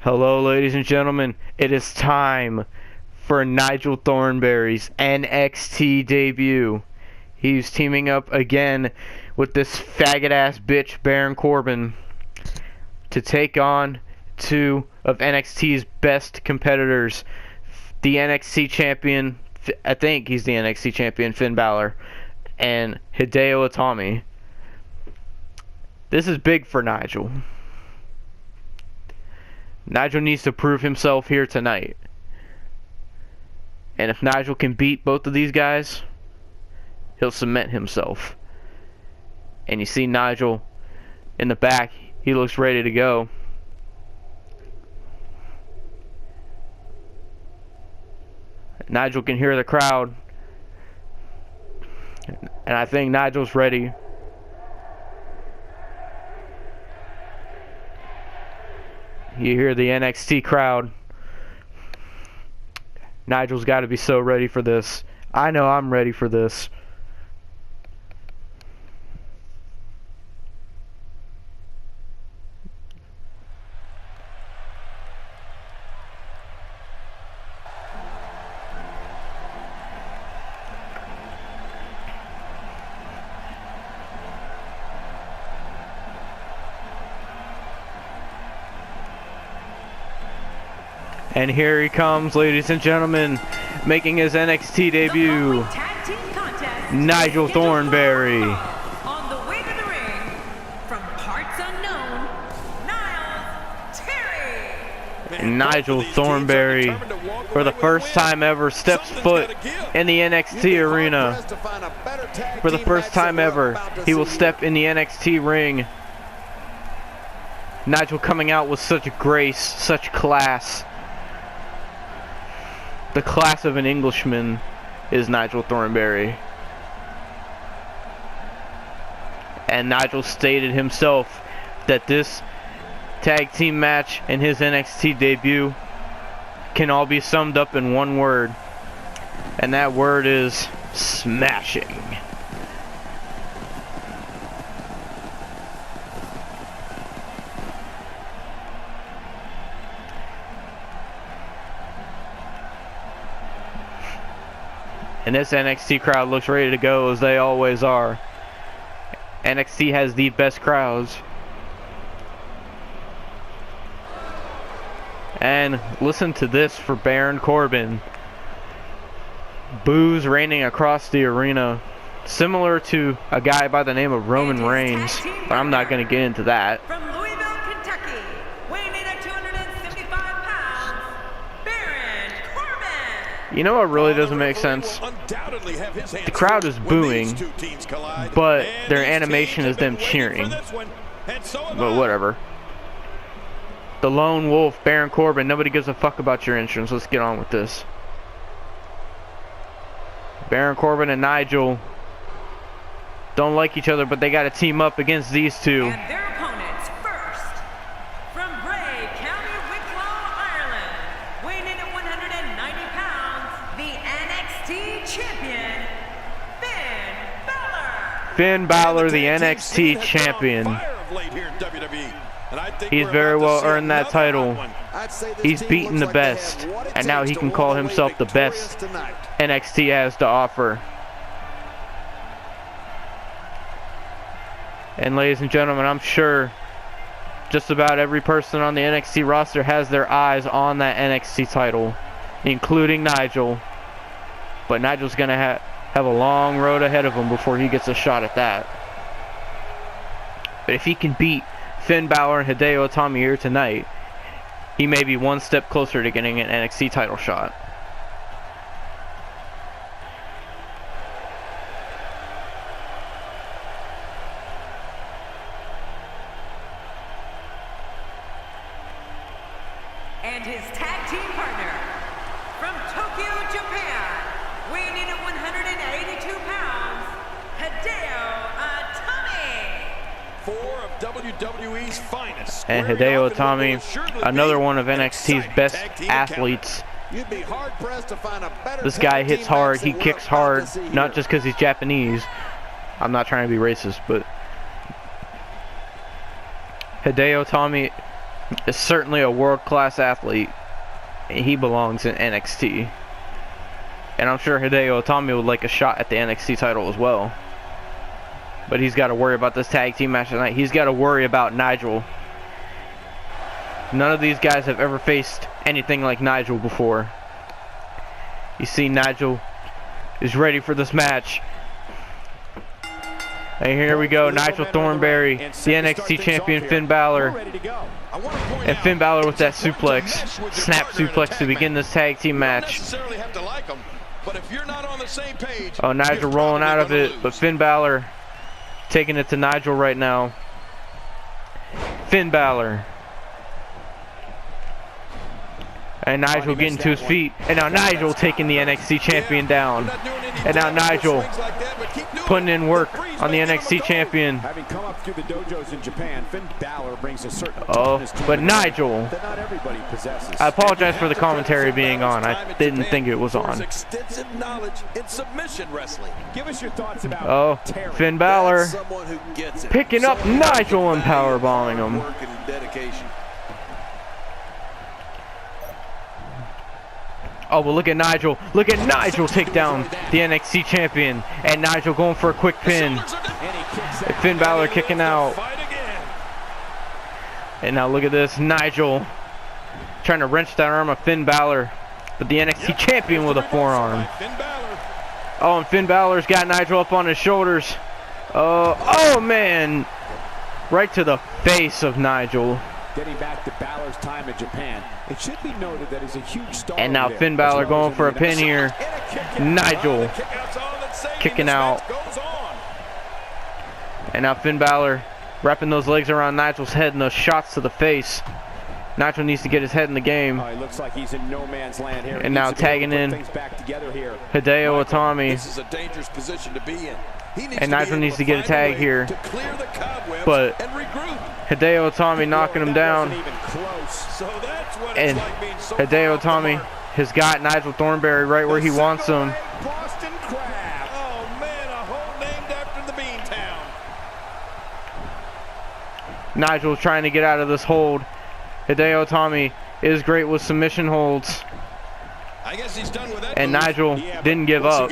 Hello, ladies and gentlemen. It is time for Nigel Thornberry's NXT debut. He's teaming up again with this faggot-ass bitch, Baron Corbin, to take on two of NXT's best competitors. The NXT champion, I think he's the NXT champion, Finn Balor, and Hideo Itami. This is big for Nigel. Nigel needs to prove himself here tonight. And if Nigel can beat both of these guys, he'll cement himself. And you see Nigel in the back, he looks ready to go. Nigel can hear the crowd. And I think Nigel's ready. You hear the NXT crowd. Nigel's got to be so ready for this. I know I'm ready for this. And here he comes, ladies and gentlemen, making his NXT debut, Nigel Thornberry. On the way to the ring, from parts unknown, And Nigel Thornberry, for the first time ever, steps foot in the NXT arena. For the first time ever, he will step in the NXT ring. Nigel coming out with such grace, such class. The class of an Englishman is Nigel Thornberry. And Nigel stated himself that this tag team match and his NXT debut can all be summed up in one word. And that word is smashing. And this NXT crowd looks ready to go, as they always are. NXT has the best crowds. And listen to this for Baron Corbin. Boos raining across the arena. Similar to a guy by the name of Roman Reigns. But I'm not going to get into that. From Louisville, Kentucky, weighing in at 275 pounds, Baron Corbin. You know what really doesn't make sense? The crowd is booing, but their animation is them cheering. But whatever. The Lone Wolf, Baron Corbin, nobody gives a fuck about your entrance. Let's get on with this. Baron Corbin and Nigel don't like each other, but they got to team up against these two. And their opponents first, from Bray, County Wicklow, Ireland, weighing in at 190 pounds, the NXT champion, Finn Balor. Finn Balor, the NXT champion. He's very well earned that title. He's beaten the best, and now he can call himself the best NXT has to offer. And ladies and gentlemen, I'm sure just about every person on the NXT roster has their eyes on that NXT title, including Nigel. But Nigel's going to have a long road ahead of him before he gets a shot at that. But if he can beat Finn Balor and Hideo Itami here tonight, he may be one step closer to getting an NXT title shot. And his tag team partner, from Tokyo, Japan, weighing in at 182 pounds, Hideo Itami. Four of WWE's finest. And Hideo Itami, another one of NXT's best athletes. This guy hits hard, he kicks hard, not just because he's Japanese. I'm not trying to be racist, but Hideo Itami is certainly a world-class athlete. He belongs in NXT. And I'm sure Hideo Itami would like a shot at the NXT title as well. But he's got to worry about this tag team match tonight. He's got to worry about Nigel. None of these guys have ever faced anything like Nigel before. You see, Nigel is ready for this match. And here we go, Nigel Thornberry, the NXT champion Finn Balor. And Finn Balor with that suplex, snap suplex to begin this tag team match. Oh, Nigel rolling out of it, but Finn Balor taking it to Nigel right now. Finn Balor. And Nigel getting to his feet. And now Nigel taking the NXT champion down. And now Nigel putting in work on the NXT champion. Having come up through the dojos in Japan, Finn Balor brings a certain but Nigel, that not everybody possesses. I apologize for the commentary being on. I didn't think it was on. Extensive knowledge in submission wrestling. Give us your thoughts about Finn Balor Someone who gets it. picking up Nigel and powerbombing him. Work and dedication. Oh, but look at Nigel. Look at Nigel take down the NXT champion. And Nigel going for a quick pin. And Finn Balor kicking out. And now look at this. Nigel trying to wrench that arm of Finn Balor. But the NXT champion with a forearm. Oh, and Finn Balor's got Nigel up on his shoulders. Oh, man. Right to the face of Nigel. Getting back to Balor's time in Japan, it should be noted that he's a huge star. And now Finn Balor going for a pin here. Nigel kicking out. And now Finn Balor wrapping those legs around Nigel's head and those shots to the face. Nigel needs to get his head in the game. It looks like he's in no man's land here. And now tagging in Hideo Itami. This is a dangerous position to be in. And Nigel needs to get a tag here. But Hideo Itami knocking him down. And Hideo Itami has got Nigel Thornberry right where he wants him. Boston Crab. Oh man, a hole named after the Beantown. Nigel trying to get out of this hold. Hideo Itami is great with submission holds. I guess he's done with that. And Nigel didn't give up.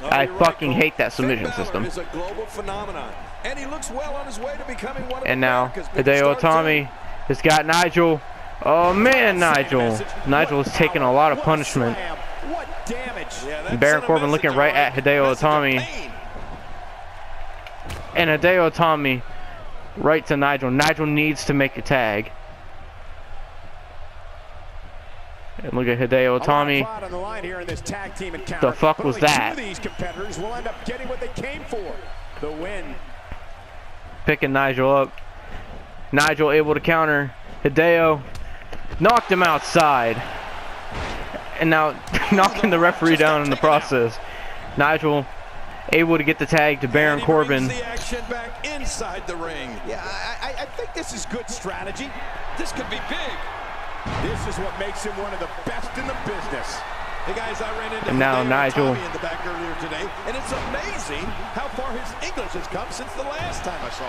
I fucking Cole? hate that submission system. Is a global phenomenon, and he looks well on his way to becoming one of And now America's biggest Hideo stars. Itami has got Nigel. Oh man, Nigel. Nigel is taking a lot of punishment. What damage. And Baron Corbin looking right at Hideo Itami. And Hideo Itami right to Nigel. Nigel needs to make a tag. And look at Hideo Itami. The fuck was that? These competitors will end up getting what they came for. The win. Picking Nigel up. Nigel able to counter. Hideo knocked him outside. And now knocking the referee down in the process. Nigel able to get the tag to Baron Corbin. The action back inside the ring. Yeah, I think this is good strategy. This could be big. This is what makes him one of the best in the business. Hey guys, I ran into And now Hideo Nigel. Itami in the back earlier today, and it's amazing how far his English has come since the last time I saw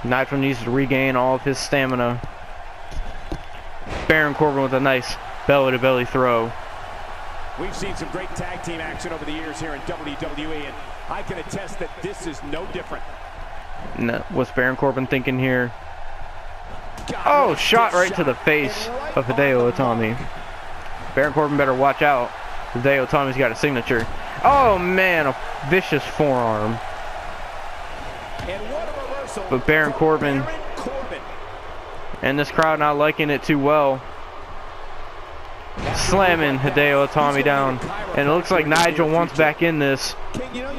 him. Nigel needs to regain all of his stamina. Baron Corbin with a nice belly-to-belly throw. We've seen some great tag team action over the years here in WWE, and I can attest that this is no different. No, what's Baron Corbin thinking here? Oh, shot right to the face of Hideo Itami. Baron Corbin better watch out. Hideo Itami's got a signature. Oh man, a vicious forearm. But Baron Corbin and this crowd not liking it too well. Slamming Hideo Itami down. And it looks like Nigel wants back in this.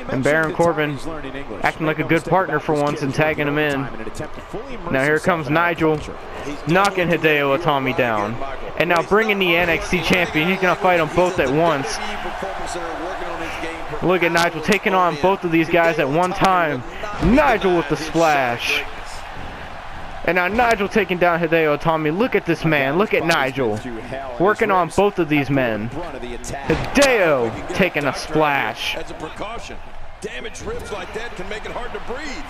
And Baron Corbin acting like a good partner for once and tagging him in. Now here comes Nigel knocking Hideo Itami down. And now bringing the NXT champion. He's going to fight them both at once. Look at Nigel taking on both of these guys at one time. Nigel with the splash. And now Nigel taking down Hideo Itami. Look at this man. Look at Nigel. Working on both of these men. Hideo taking a splash. As a precaution, damaged ribs like that can make it hard to breathe.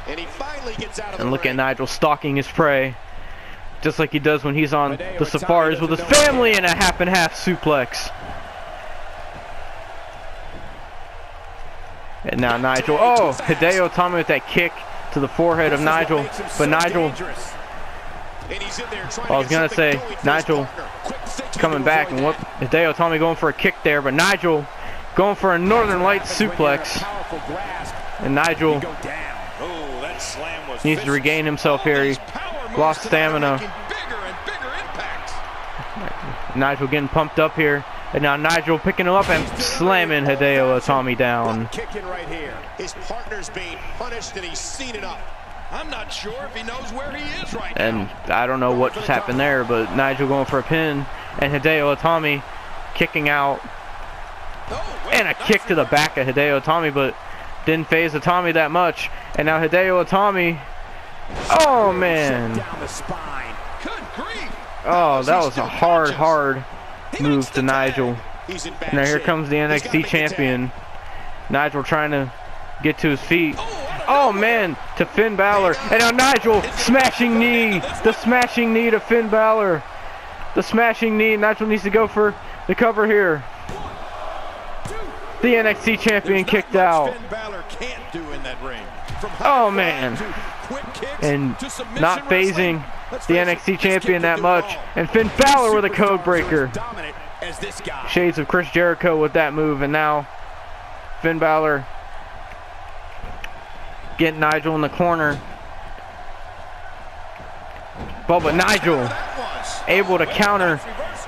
And he finally gets out of And the look at ring. Nigel stalking his prey. Just like he does when he's on the safaris with his family, and a half and half suplex. And now Nigel, oh, Hideo Itami with that kick to the forehead of Nigel. But Nigel, I was going to say, Nigel coming back, and what, Hideo Itami going for a kick there, but Nigel going for a Northern Lights suplex. And Nigel needs to regain himself here. He lost stamina. Nigel getting pumped up here. And now Nigel picking him up and slamming Hideo Itami down. Kicking right here. His partner's being punished and he's seen enough. I'm not sure if he knows where he is right now. And I don't know what just happened there, but Nigel going for a pin, and Hideo Itami kicking out. And a kick to the back of Hideo Itami, but didn't phase Itami that much. And now Hideo Itami. Oh man. Oh, that was a hard move to Nigel. Now here comes the NXT champion. Nigel trying to get to his feet. Oh man, to Finn Balor. And now Nigel smashing knee. The smashing knee to Finn Balor. The smashing knee. Nigel needs to go for the cover here. The NXT champion kicked out. Oh man. And not phasing the NXT champion that much. And Finn Balor with a code breaker. Shades of Chris Jericho with that move. And now Finn Balor getting Nigel in the corner. But Nigel able to counter.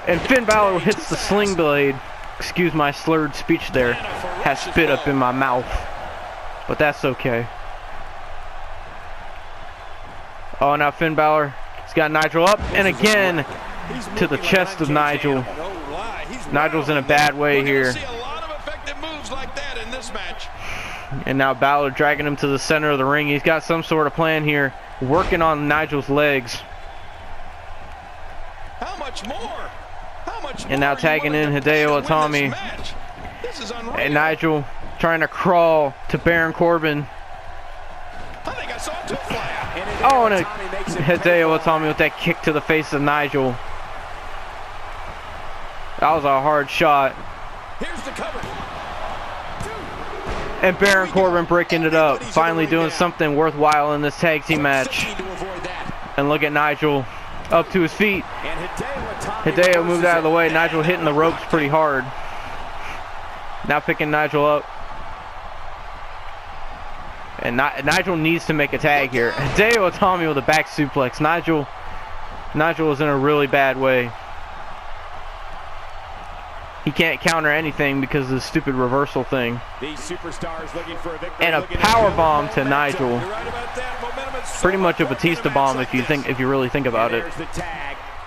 And Finn Balor hits the sling blade. Excuse my slurred speech there. Has spit up in my mouth. But that's okay. Oh, now Finn Balor has got Nigel up. And again to the chest of Nigel. Nigel's in a bad way here. And now Balor dragging him to the center of the ring. He's got some sort of plan here. Working on Nigel's legs. How much more? And now tagging in Hideo Itami. And Nigel trying to crawl to Baron Corbin. Oh, and Hideo Itami with that kick to the face of Nigel. That was a hard shot. And Baron Corbin breaking it up. Finally doing something worthwhile in this tag team match. And look at Nigel up to his feet. Hideo moved out of the way. Nigel hitting the ropes pretty hard. Now picking Nigel up. And Nigel needs to make a tag here. Hideo Itami with a back suplex. Nigel is in a really bad way. He can't counter anything because of the stupid reversal thing. These superstars looking for a victory. And a power bomb to Nigel. Pretty much a Batista bomb if you really think about it.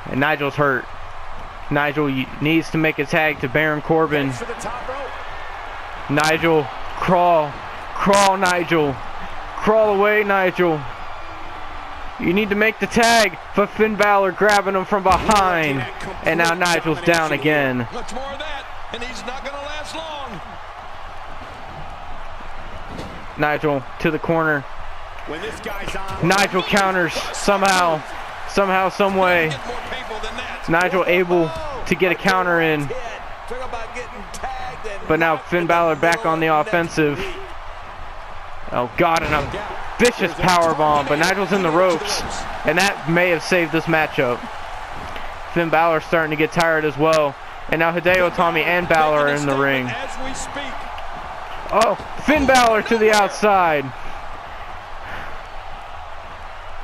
And Nigel's hurt. Nigel needs to make a tag to Baron Corbin. Nigel, crawl Nigel. Crawl away, Nigel. You need to make the tag for Finn Balor grabbing him from behind. And now Nigel's down again. Much more of that, and he's not going to last long. Nigel to the corner. Nigel counters somehow, some way. Nigel able to get a counter in. But now Finn Balor back on the offensive. Oh God, and a vicious powerbomb, but Nigel's in the ropes, and that may have saved this matchup. Finn Balor starting to get tired as well, and now Hideo Itami and Balor are in the ring. Oh, Finn Balor to the outside.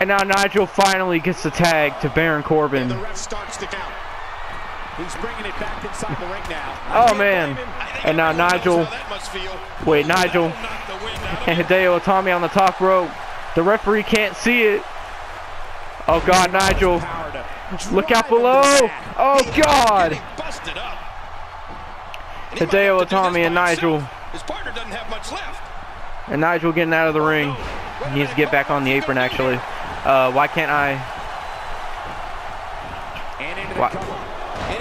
And now Nigel finally gets the tag to Baron Corbin. He's bringing it back inside the ring now. Oh man. And now Nigel. Wait, Nigel. And Hideo Itami on the top rope. The referee can't see it. Oh God, Nigel. Look out below. Oh God. Hideo Itami and Nigel. His partner doesn't have much left. And Nigel getting out of the ring. He needs to get back on the apron actually. Why can't I?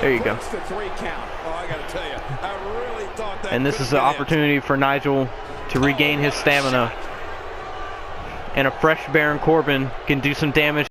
There you go. And this is the opportunity for Nigel to regain his stamina. and a fresh Baron Corbin can do some damage.